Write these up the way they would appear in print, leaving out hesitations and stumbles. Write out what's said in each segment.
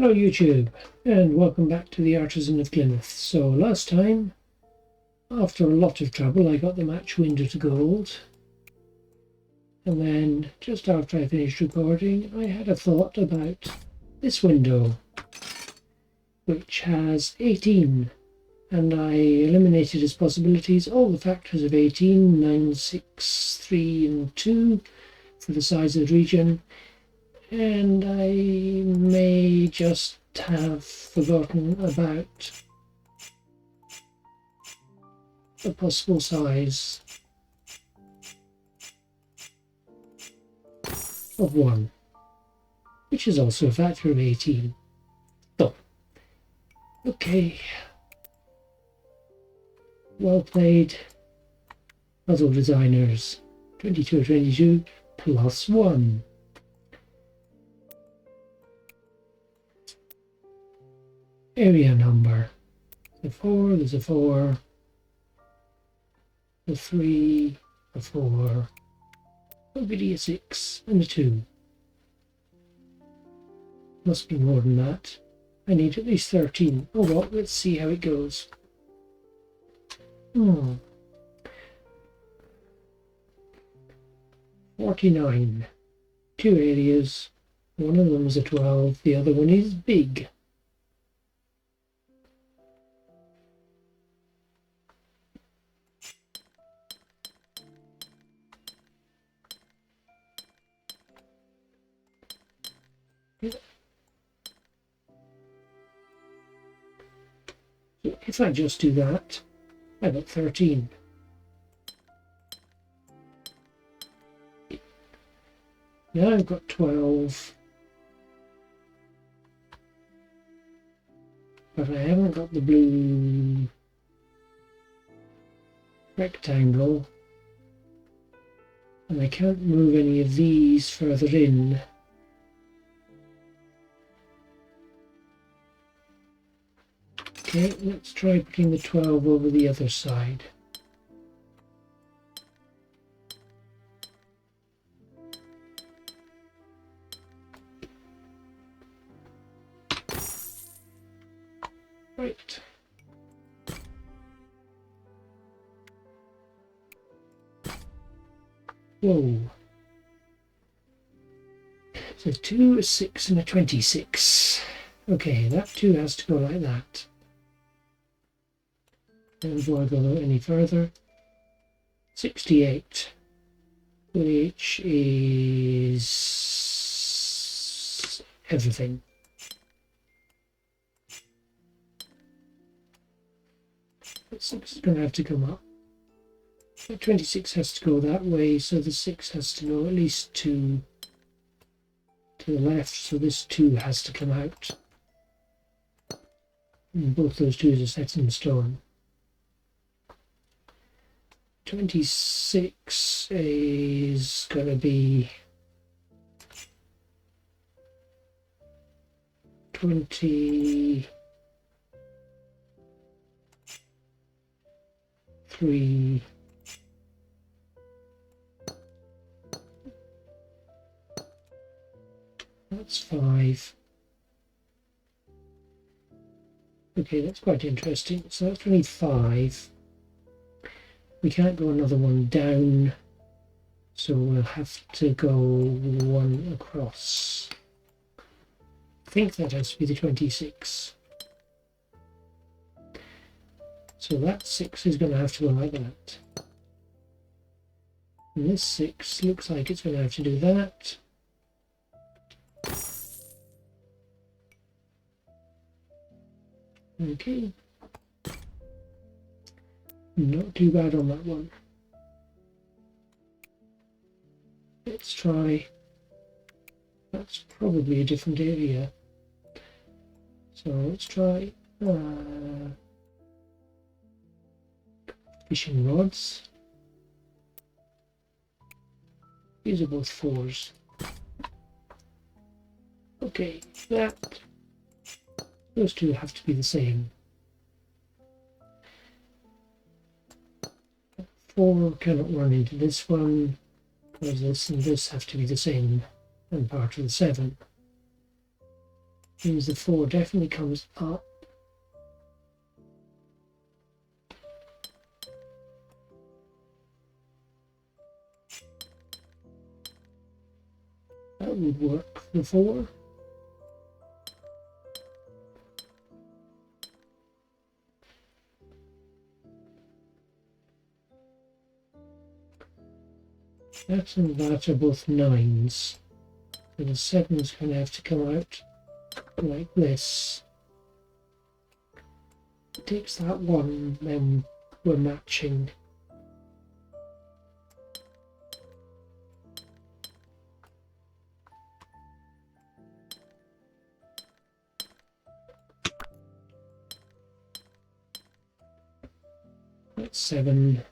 Hello YouTube, and welcome back to the Artisan of Glimmith. So last time, after a lot of trouble, I got the match window to gold. And then, just after I finished recording, I had a thought about this window, which has 18. And I eliminated as possibilities all the factors of 18, 9, 6, 3 and 2 for the size of the region. And I may just have forgotten about the possible size of 1, which is also a factor of 18. So, okay. Well played, puzzle designers. 22 or 22 plus 1. Area number. The 4, there's a 4, a 3, a 4, maybe a 6, and a 2. Must be more than that. I need at least 13. Oh well, let's see how it goes. 49. 2 areas. One of them is a 12, the other one is big. If I just do that, I got 13. Now I've got 12. But I haven't got the blue rectangle. And I can't move any of these further in. Okay, let's try putting the 12 over the other side. Right. Whoa. So 2, a 6 and a 26. Okay, that 2 has to go like that. And before I go any further, 68, which is everything. That 6 is going to have to come up. That 26 has to go that way, so the 6 has to go at least 2 to the left, so this 2 has to come out. And both those 2s are set in stone. 26 is going to be 23. That's 5. Okay, that's quite interesting. So that's 25. We can't go another one down, so we'll have to go 1 across. I think that has to be the 26. So that 6 is going to have to go like that. And this 6 looks like it's going to have to do that. Okay. Not too bad on that one. Let's try. That's probably a different area. So let's try fishing rods. These are both 4s. Okay, those 2 have to be the same. 4 cannot run into this one, because this and this have to be the same and part of the 7. Means the 4 definitely comes up. That would work for 4. That and that are both 9s. So the 7's going to have to come out like this. It takes that one, then we're matching. That's 7.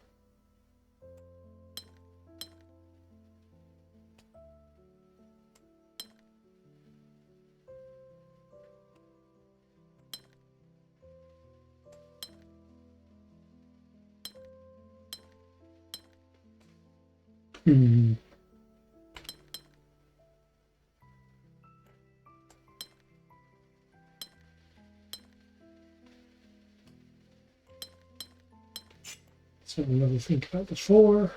Let's have another think about the 4.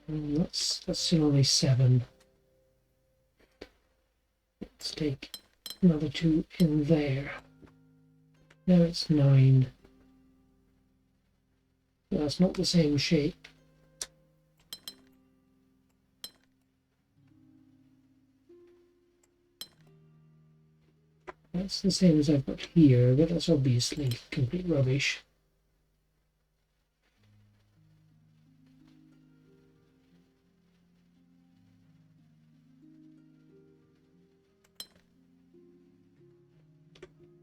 That's still only 7. Let's take another 2 in there. Now it's 9. That's not the same shape. That's the same as I've got here, but that's obviously complete rubbish.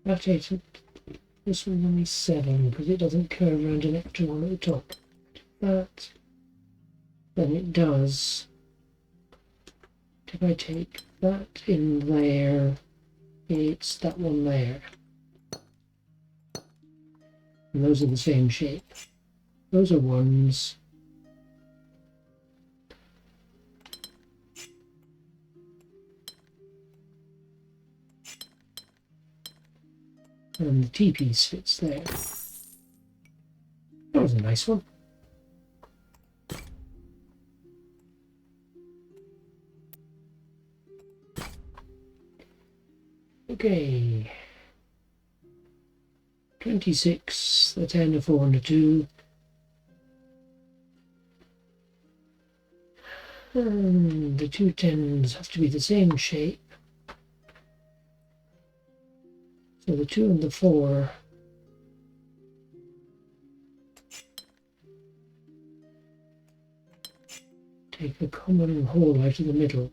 That 8, this one's only 7 because it doesn't curve around an extra one at the top. That, then it does. If I take that in there, it's that one there. And those are the same shape. Those are 1s. And the T-piece fits there. That was a nice one. Okay. 26, the 10, a 4 and a 2. And the 2 10s have to be the same shape. So the 2 and the 4 take a common hole out of the middle.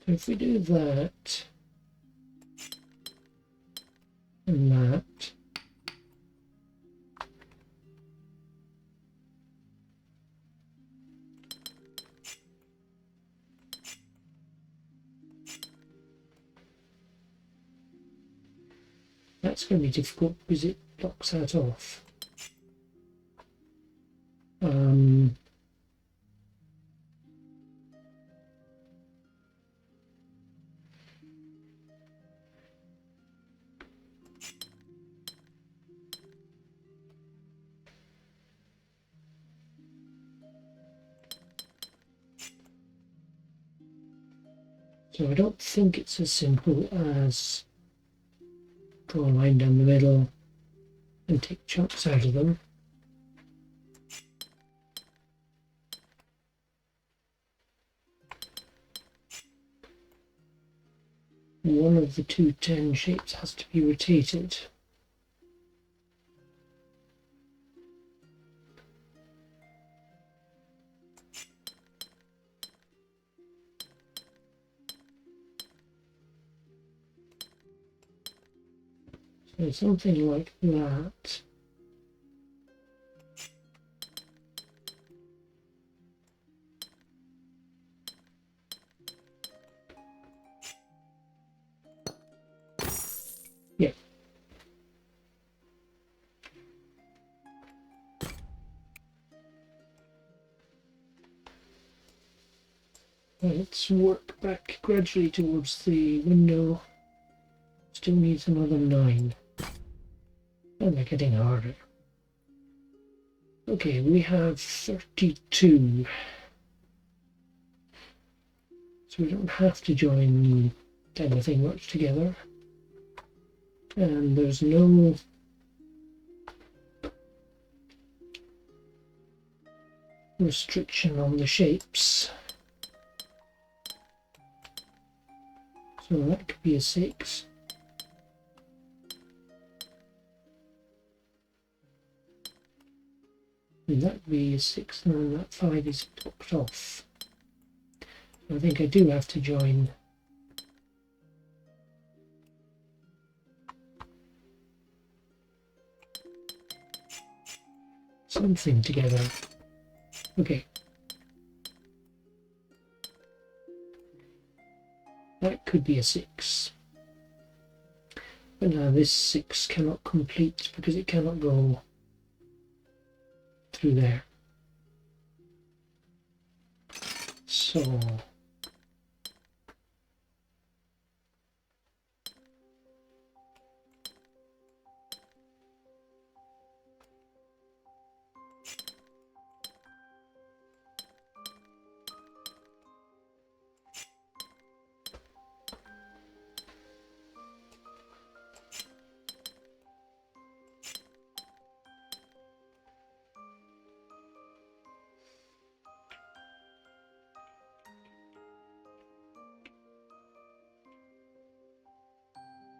So if we do that and that, that's going to be difficult because it blocks that off. So I don't think it's as simple as draw a line down the middle and take chunks out of them. One of the 2 10 shapes has to be rotated. So something like that. Let's work back gradually towards the window. Still needs another 9. And they're getting harder. Okay, we have 32. So we don't have to join anything much together. And there's no restriction on the shapes. So that could be a 6. And that would be a 6, and then that 5 is topped off. I think I do have to join something together. Okay. That could be a 6. But now this 6 cannot complete because it cannot go through there. So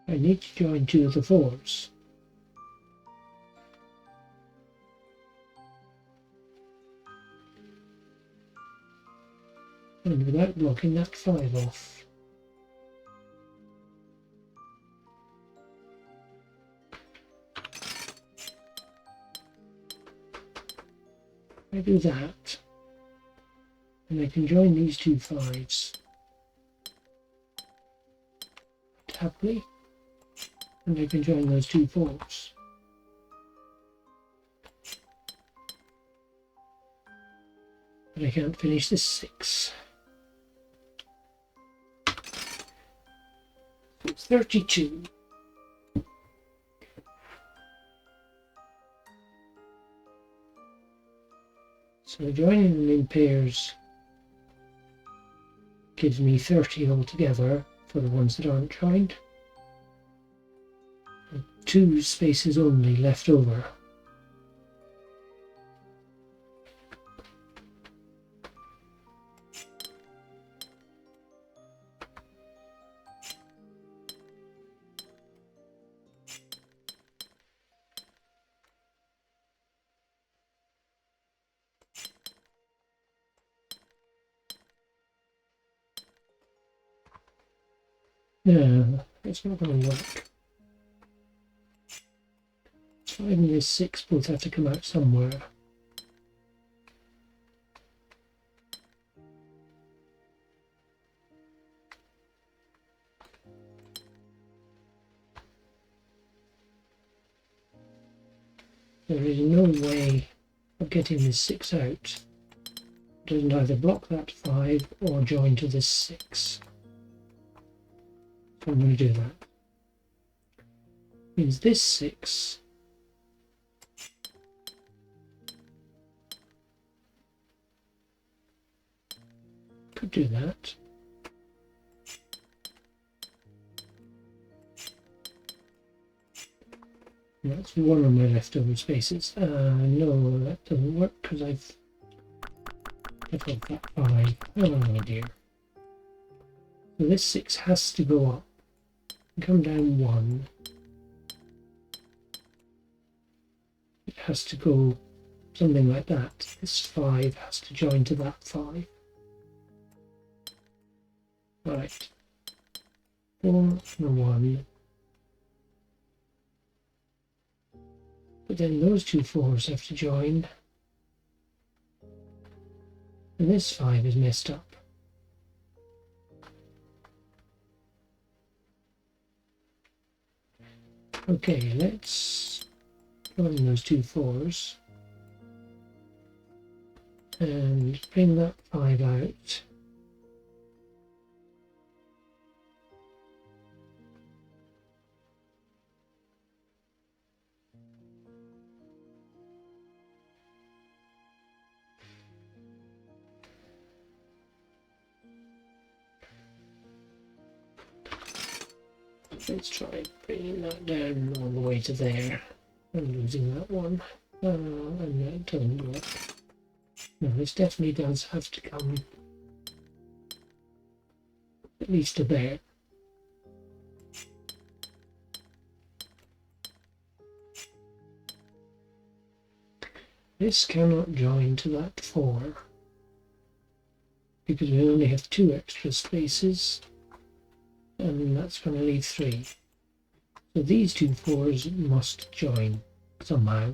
I need to join 2 of the 4s. And without blocking that 5 off. I do that, and I can join these 2 5s happily, and I can join those 2 4s. But I can't finish this 6. It's 32. So joining them in pairs gives me 30 altogether for the ones that aren't joined. And 2 spaces only left over. No, it's not going to work. 5 and this 6 both have to come out somewhere. There is no way of getting this 6 out. It doesn't either block that 5 or join to this 6. So I'm going to do that. Means this 6 could do that. And that's one of my leftover spaces. No, that doesn't work because I've got that 5. Oh dear. So this 6 has to go up and come down 1. It has to go something like that. This 5 has to join to that 5. Right. 4 and a 1. But then those 2 4s have to join. And this 5 is messed up. Okay, let's join those 2 4s. And bring that 5 out. Let's try bringing that down all the way to there and losing that one. And that doesn't work. No, this definitely does have to come at least to there. This cannot join to that 4 because we only have 2 extra spaces, and that's going to leave 3. So these two 4s must join somehow.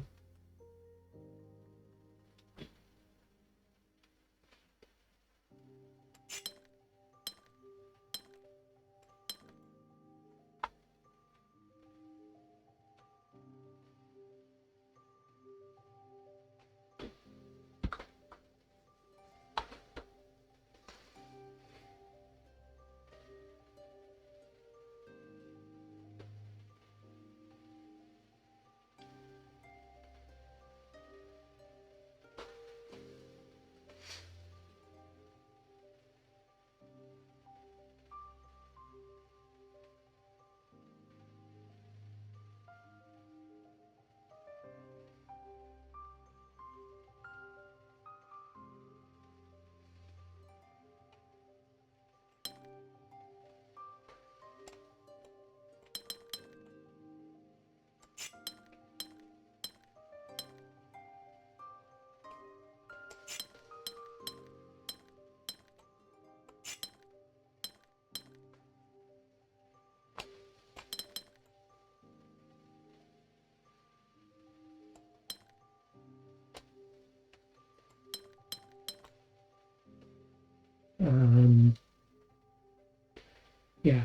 Yeah,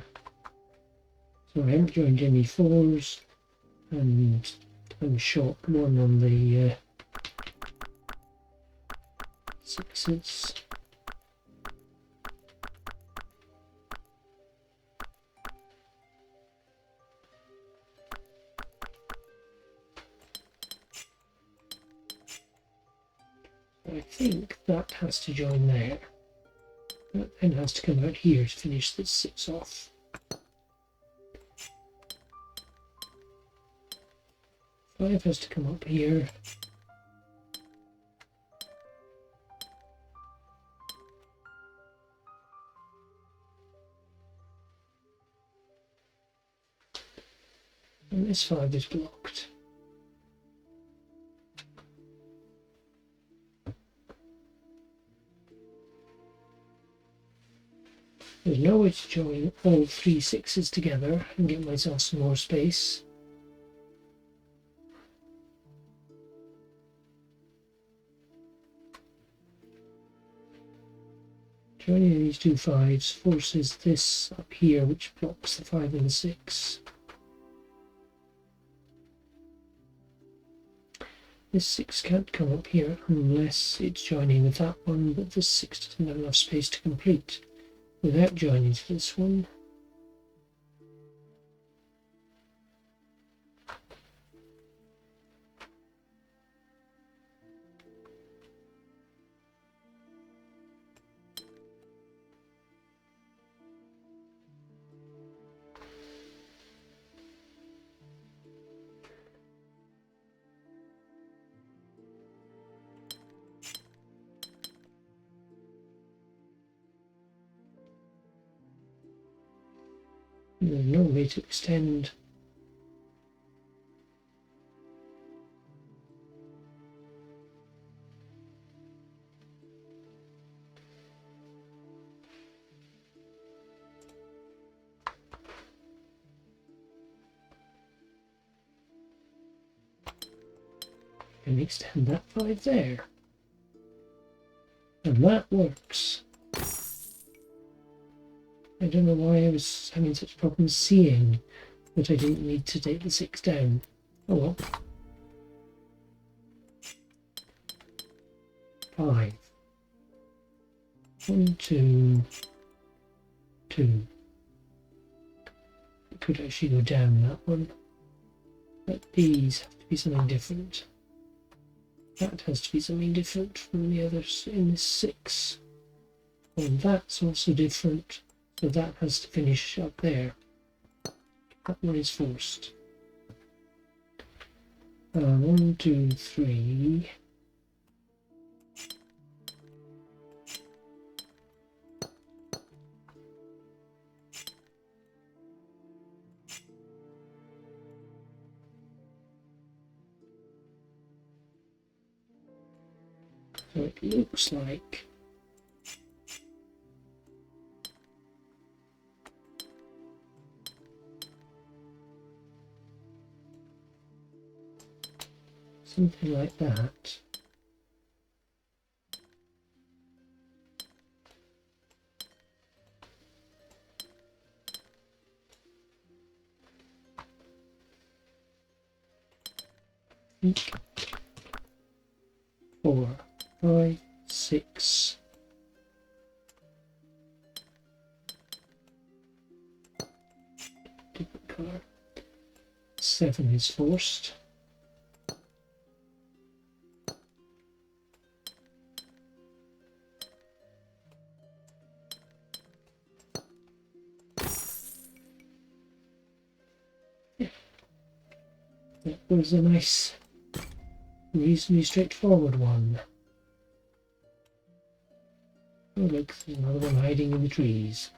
so I haven't joined any 4s, and I'm short 1 on the 6s. I think that has to join there. That then has to come out here to finish this 6 off. Five has to come up here. And this 5 is blocked. There's no way to join all 3 6s together and get myself some more space. Joining these 2 5s forces this up here, which blocks the 5 and the 6. This 6 can't come up here unless it's joining with that one, but this 6 doesn't have enough space to complete without joining to this one. There's no way to extend. And extend that 5 there. And that works. I don't know why I was having such problems seeing that I didn't need to take the 6 down. Oh well. 5. 1, 2, 2. It could actually go down that one. But these have to be something different. That has to be something different from the others in this 6. And that's also different. So that has to finish up there. That one is forced. 1, 2, 3. So it looks like something like that. Think 4, 5, 6. Different colour. 7 is forced. Yeah. That was a nice, reasonably straightforward one. Oh look, there's another one hiding in the trees.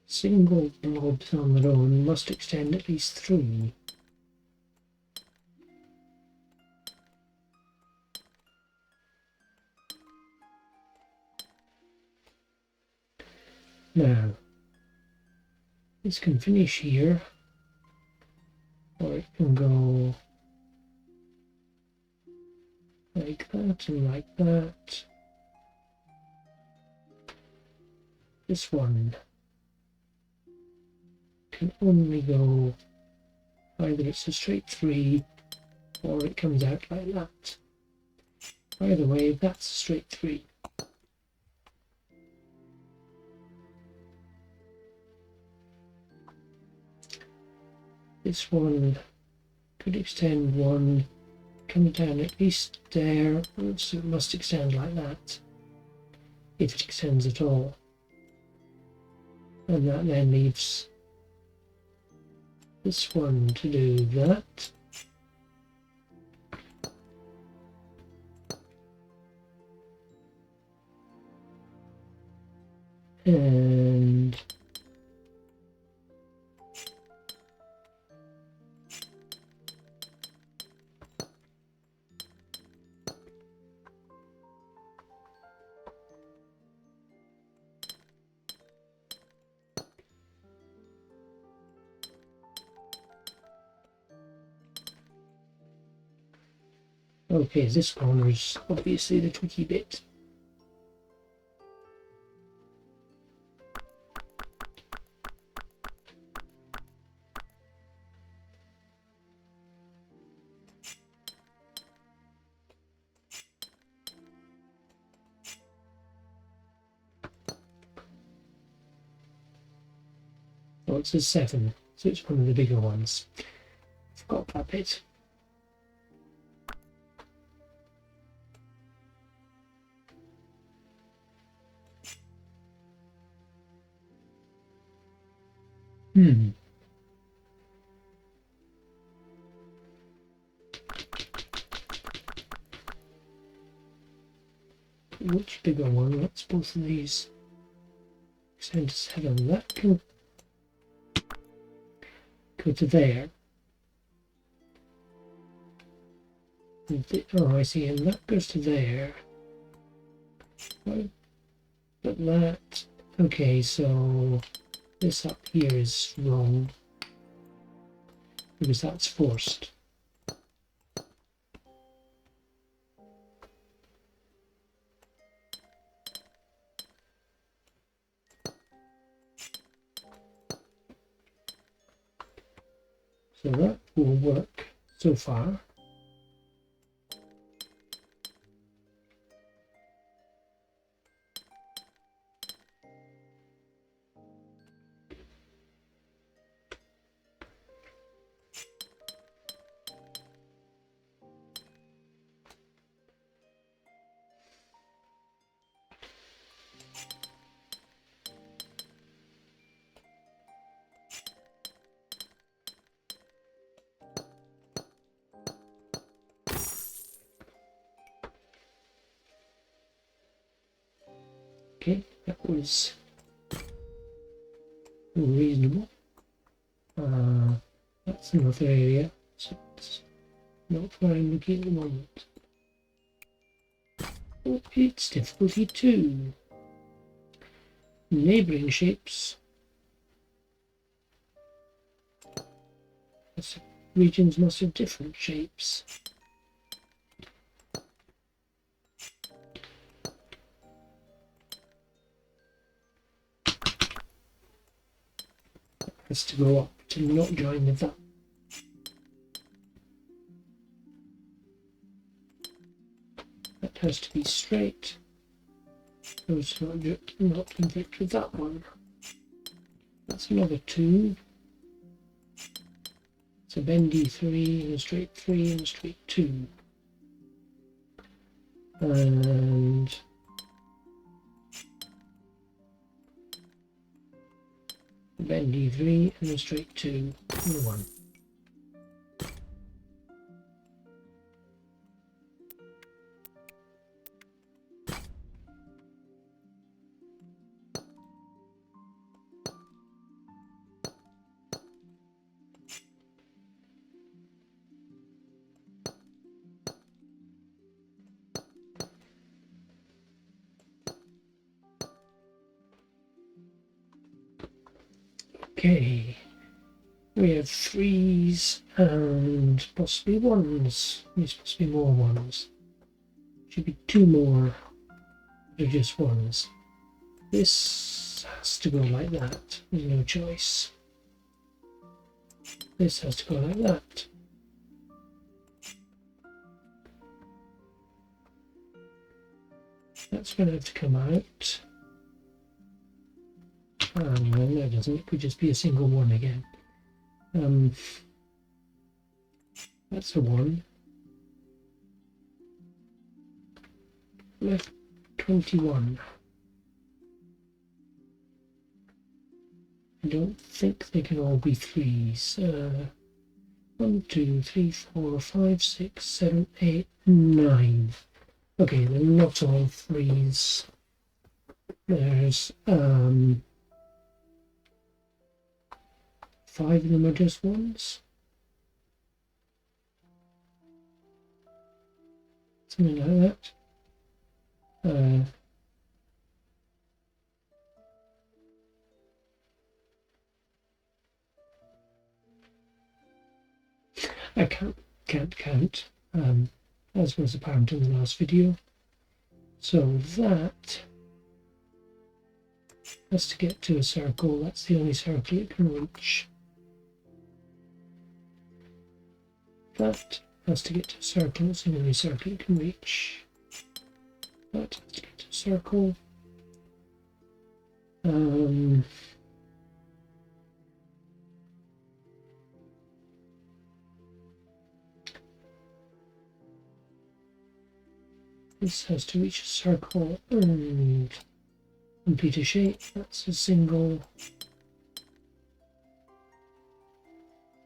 Single blobs on their own must extend at least 3. Now, this can finish here, or it can go like that and like that. This one can only go, either it's a straight 3 or it comes out like that. Either way, that's a straight 3. This one could extend 1, come down at least there, so it must extend like that, if it extends at all. And that then leaves this one to do that. And okay, this corner is obviously the tricky bit. Oh, it's a 7, so it's one of the bigger ones. Forgot that bit. Which bigger one? Let's both of these extend to 7. That can go to there. Oh, I see, and that goes to there. But that... Okay, so this up here is wrong, because that's forced. So that will work so far. That was reasonable. That's another area, so it's not where I'm looking at the moment. Oh, it's difficulty 2. Neighbouring shapes. Regions must have different shapes. Has to go up to not join with that. That has to be straight. So it's not conflict with that one. That's another 2. It's a bendy 3 and a straight 3 and a straight 2. And a bendy 3 and a straight 2 and a 1. Okay, we have 3s and possibly 1s. There's supposed to be more 1s. Should be 2 more, but just 1s. This has to go like that. There's no choice. This has to go like that. That's going to have to come out. And no, that doesn't. It could just be a single 1 again. That's a 1. Left 21. I don't think they can all be 3s. 1, 2, 3, 4, 5, 6, 7, 8, 9. Okay, they're not all 3s. There's 5 of them are just 1s. Something like that. I can't count, as was apparent in the last video. So that has to get to a circle. That's the only circle it can reach. That has to get to a circle. It's the only circle it can reach. That has to get to a circle. This has to reach a circle and complete a shape. That's a single.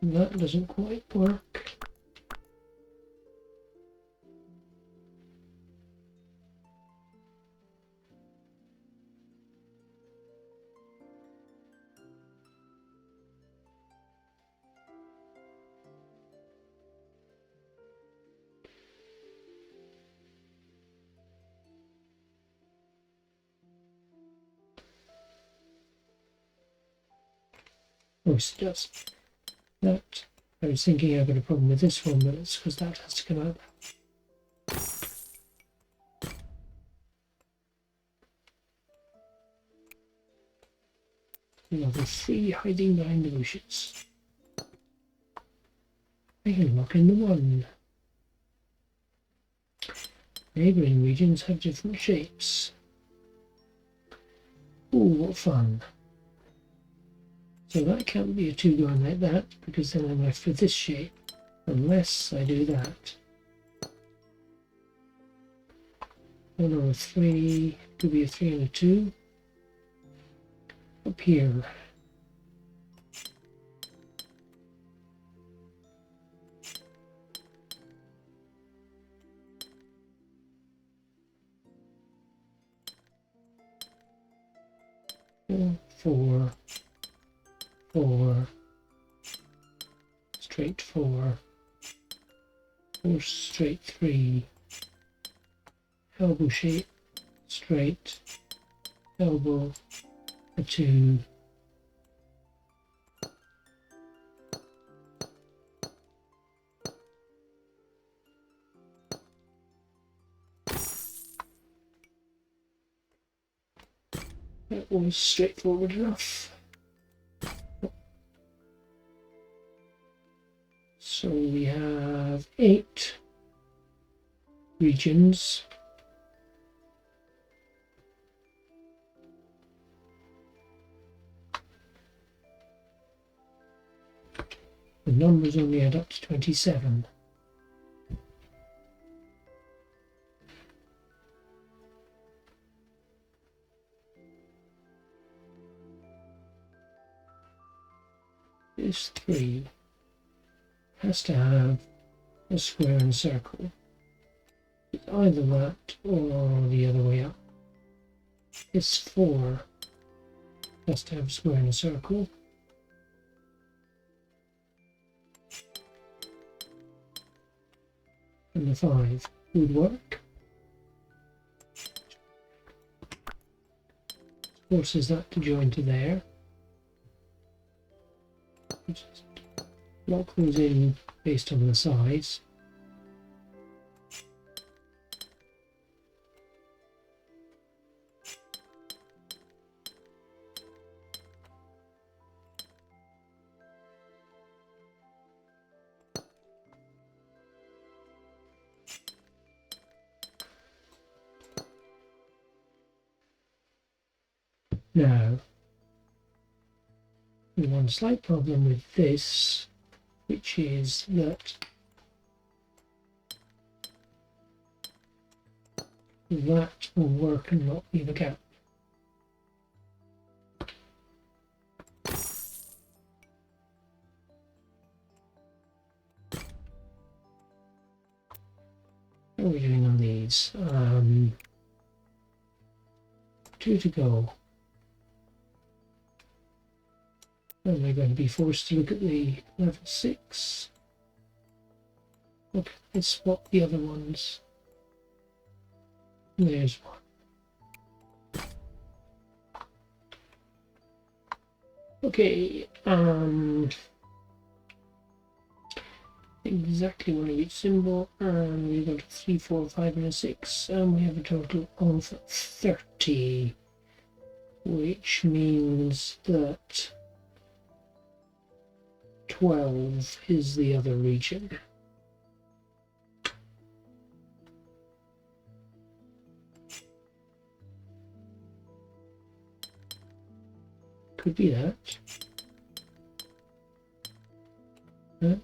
That doesn't quite work. Oh, it does. That, I was thinking I've got a problem with this one, but it's because that has to come out. Another 3 hiding behind the bushes. I can lock in the 1. Neighbouring regions have different shapes. Ooh, what fun. So that can't be a 2 going like that, because then I'm left with this shape, unless I do that. 1 or a 3, could be a 3 and a 2. Up here. 4, 4, straight 4, 4 straight 3, elbow shape, straight, elbow, a 2, that was straightforward enough. So we have 8 regions. The numbers only add up to 27. This 3 has to have a square and circle. It's either that or the other way up. This 4 has to have a square and a circle. And the 5 would work. Forces that to join to there. Just lock those in based on the size. Now, one slight problem with this, which is that that will work and not leave a gap. How are we doing on these? 2 to go. And we're going to be forced to look at the level 6. Okay, let's swap the other ones. There's one. Okay, exactly one of each symbol, and we've got a 3, 4, 5, and a 6, and we have a total of 30, which means that 12 is the other region. Could be that. That.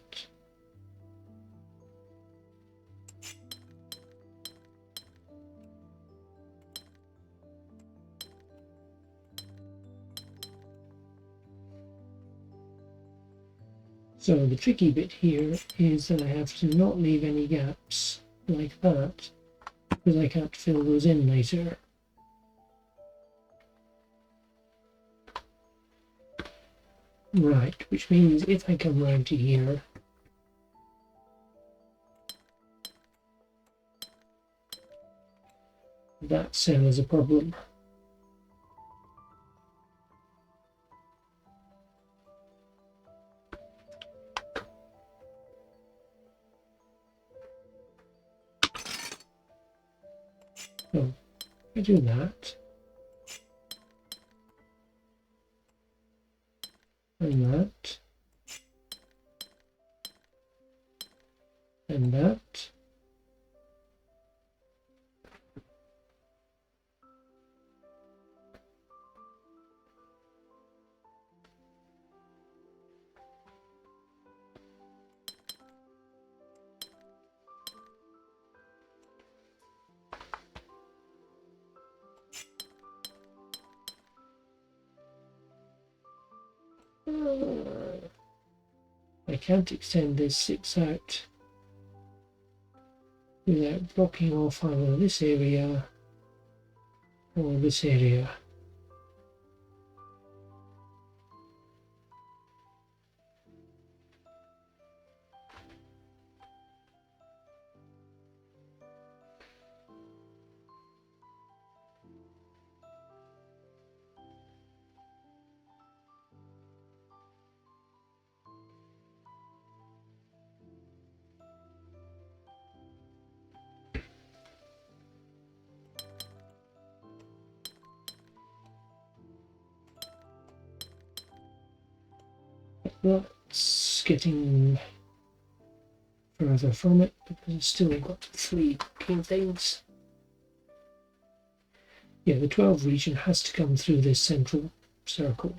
So the tricky bit here is that I have to not leave any gaps like that, because I can't fill those in later. Right, which means if I come round to here, that cell is a problem. So I do that, and that, and that. I can't extend this 6 out without blocking off either this area or this area. that's getting further from it because it's still got 3 key things. Yeah, the 12 region has to come through this central circle.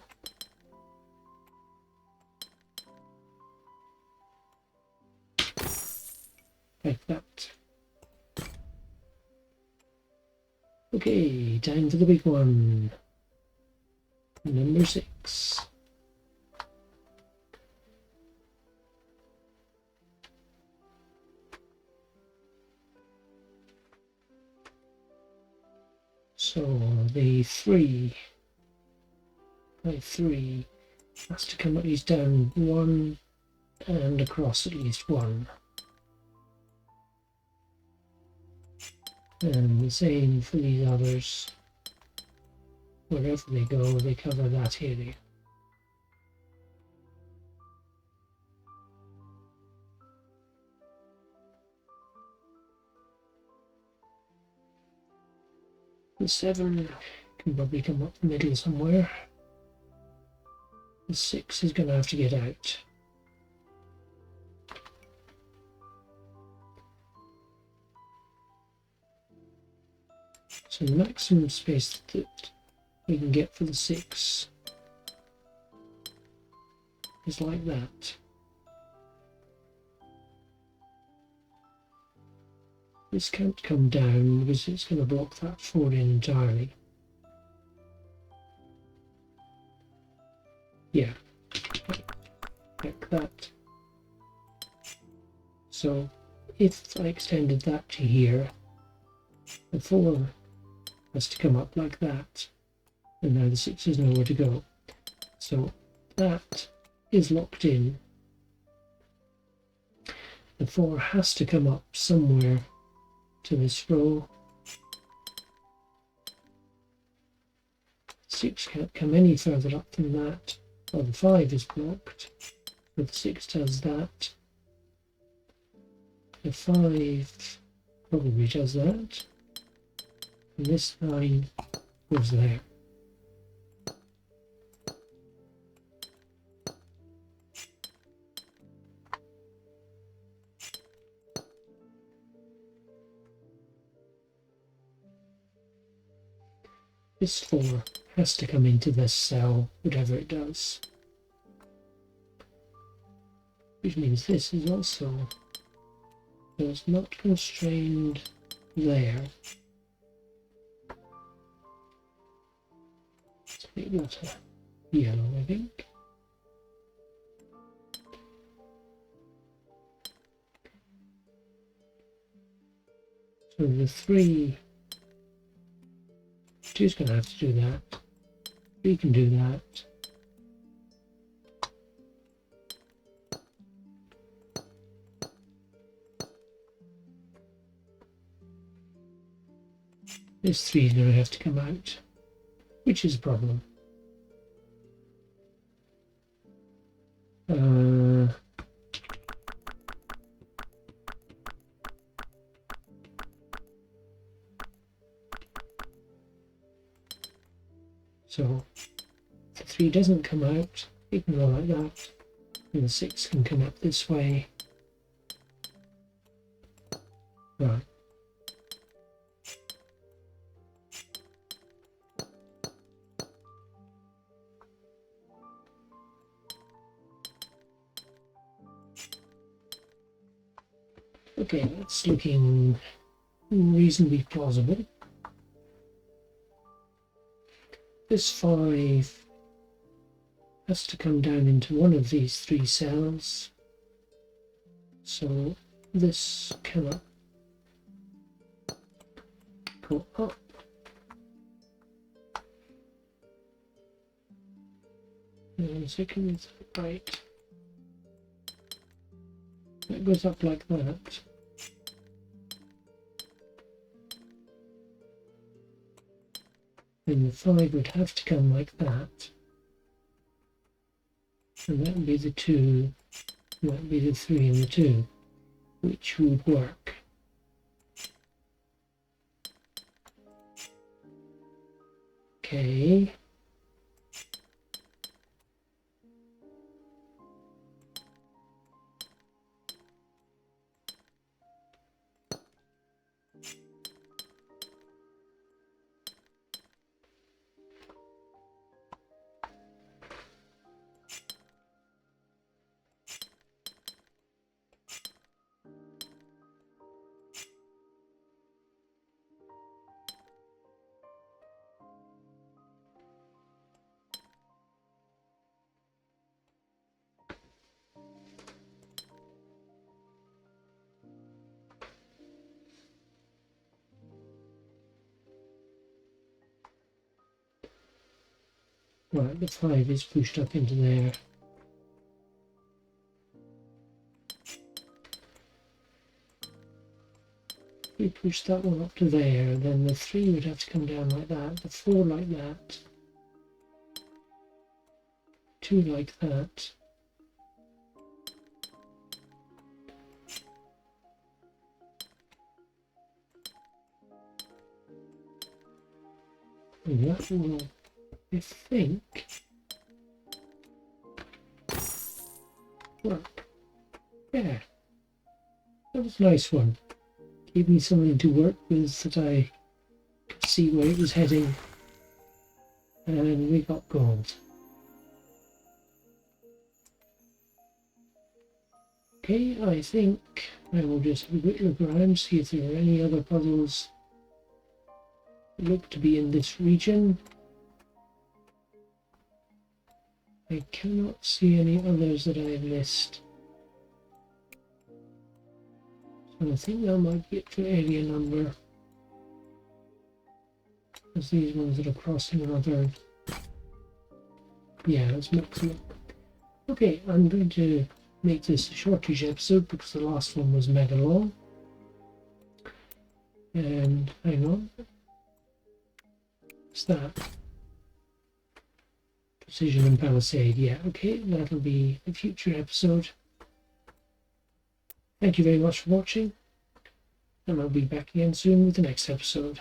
Like that. Okay, time for the big one. Number 6. So the 3 by 3 has to come at least down 1 and across at least 1. And the same for these others. Wherever they go, they cover that area. The 7 can probably come up the middle somewhere. The 6 is going to have to get out. So the maximum space that we can get for the 6 is like that. This can't come down because it's going to block that 4 in entirely. Yeah, like that. So if I extended that to here, the 4 has to come up like that, and now the 6 is nowhere to go. So that is locked in. The 4 has to come up somewhere to this row. 6 can't come any further up than that. Well, the 5 is blocked, so the 6 does that. The 5 probably does that. And this 9 goes there. This 4 has to come into this cell, whatever it does. Which means this is also, so it's not constrained there. Let's make that a yellow, I think. So the 3, 2 is going to have to do that. 3 can do that. This 3 is going to have to come out, which is a problem. So if the 3 doesn't come out, it can go like that, and the 6 can come up this way. Right. Okay, that's looking reasonably plausible. This 5 has to come down into one of these 3 cells, so this cannot go up. Hang on a second, right. It goes up like that. Then the 5 would have to come like that. And that would be the 2, and that would be the 3 and the 2, which would work. Okay. Right, the 5 is pushed up into there. We push that one up to there, then the 3 would have to come down like that, the 4 like that, 2 like that. And that will, I think, work. Yeah, that was a nice one. Gave me something to work with that I could see where it was heading. And we got gold. Okay, I think I will just have a quick look around, see if there are any other puzzles that look to be in this region. I cannot see any others that I have missed. So I think that might be it for area number. There's these ones that are crossing another. Yeah, let's mix them up. Okay, I'm going to make this a shortish episode because the last one was mega long. And hang on. What's that? Precision and Palisade. Yeah, okay, that'll be a future episode. Thank you very much for watching, and I'll be back again soon with the next episode.